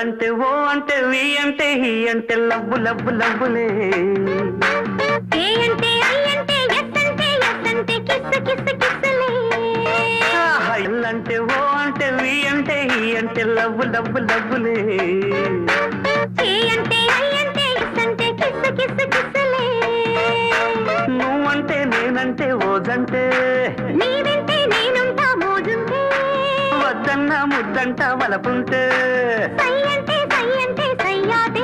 ఎల్లంటే ఓ అంటే వి అంటే హి అంటే లవ్వు లవ్వు లవ్వులే. ఏ అంటే ఐ అంటే ఎస్ అంటే ఎస్ అంటే కిస్ కిస్ కిస్లే. ఎల్లంటే ఓ అంటే వి అంటే హి అంటే లవ్వు లవ్వు లవ్వులే. ఏ అంటే ఐ అంటే ఎస్ అంటే కిస్ కిస్ కిస్లే. నువ్వంటే నేనంటే ఓజంటే నీవంటే నేనుంటా మోజుంటే. వద్దన్న ముద్దంట వలపుంటే సై అంటే సయ్యాదే.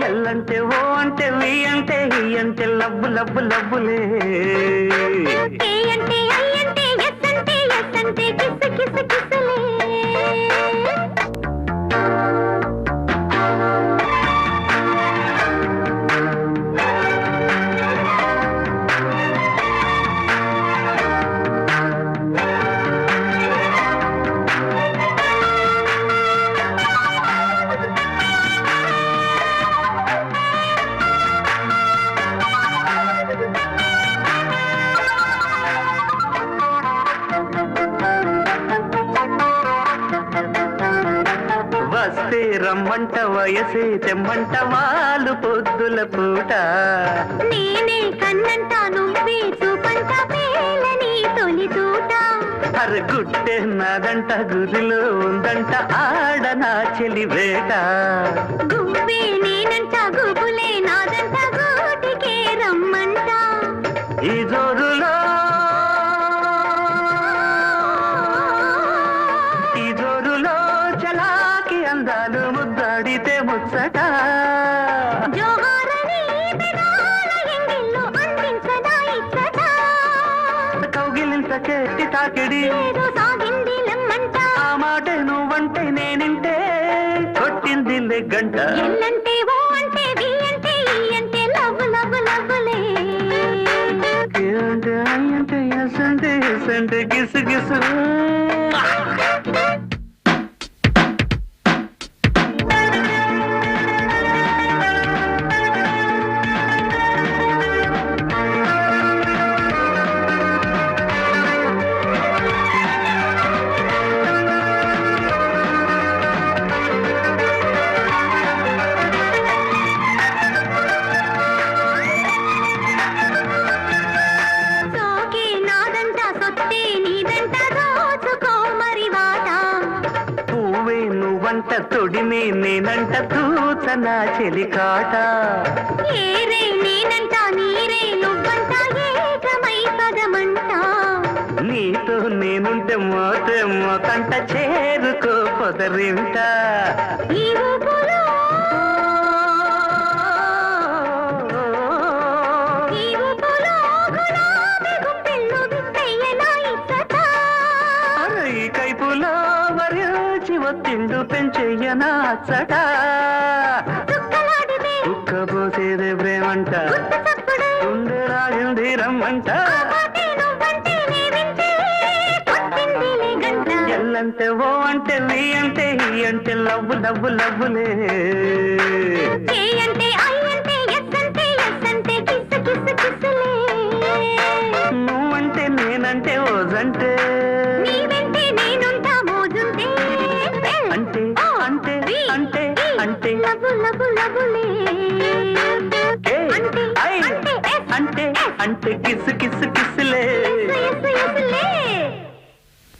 ఎల్లంటే ఓ అంటే వి అంటే హి అంటే లవ్వు లవ్వు లవ్వులే. ఏ అంటే ఐ అంటే ఎస్ అంటే ఎస్ అంటే కిస్ కిస్ కిస్లే. వస్తే రమ్మంట వయసే తెమ్మంట వాళ్ళు పొద్దుల పూట. నేనే కన్నంట నువ్వే చూపంట పేలని తొలి తూట. అరగుట్టే నాదంట గురిలో ఉందంట ఆడ నా చెలి వేట. గువ్వే నేనంట గుబులే నాదంట గూటికే రమ్మంట. ఈ జోరులో చలాకి అందాలు ముద్దాడితే ముచ్చట. జోహారని పెదాల ఎంగిల్లో అందించదా ఇచ్చట. కౌగిలింతకేటి తాకిడి ఏదో సాగింది లెమ్మంట. ఆ మాట నువ్వంటే నేనింటే కొట్టింది గంట. ఎల్లంటే ఓ అంటే వి అంటే ఈ అంటే లవ్వు లవ్వు లవ్వులే. ఏ అంటే ఐ అంటే ఎస్ అంటే ఎస్ అంటే గిసు గిసు. సోకే నాదంట సొత్తే నీదంట దోచుకో మరి వాట. పువ్వే నువ్వంట తొడిమే నేనంట తూచన చెలికాట. ఏరే నేనంట నీరే నువ్వంట ఏకమై పదమంట. నీతో నేనుంటే మోతే మోకంట చేరుకో పొదరింట. ఈ ఊపులో గులాబీ గుప్పెళ్ళు విప్పయ్యనా ఇచ్చట. ఈ కైపులో వరించి ఒత్తిండు పెంచెయ్యనా అచ్చట. చుక్కలాడితే ఉక్కపోసేదే ప్రేమంట గుట్టు చప్పుడు. గుండె రాగింది రమ్మంట. ఆ పాటే నువ్వంటే నీ వింటే కొట్టిందిలే గంట. ఎల్లంటే ఓ అంటే వి అంటే హి అంటే లవ్వు లవ్వు లవ్వులే. ఏ అంటే ఐ అంటే ఎస్ అంటే ఎస్ అంటే కిస్ కిస్ కిస్లే. నువ్వంటే నేనంటే ఓజంటే నీవంటే నేనుంటా మోజుంటే. అంటే అంటే అంటే అంటే లవ్వు లవ్వు లవ్వులే. ఏ అంటే ఐ అంటే ఎస్ అంటే అంటే కిసు కిసు కిసులే.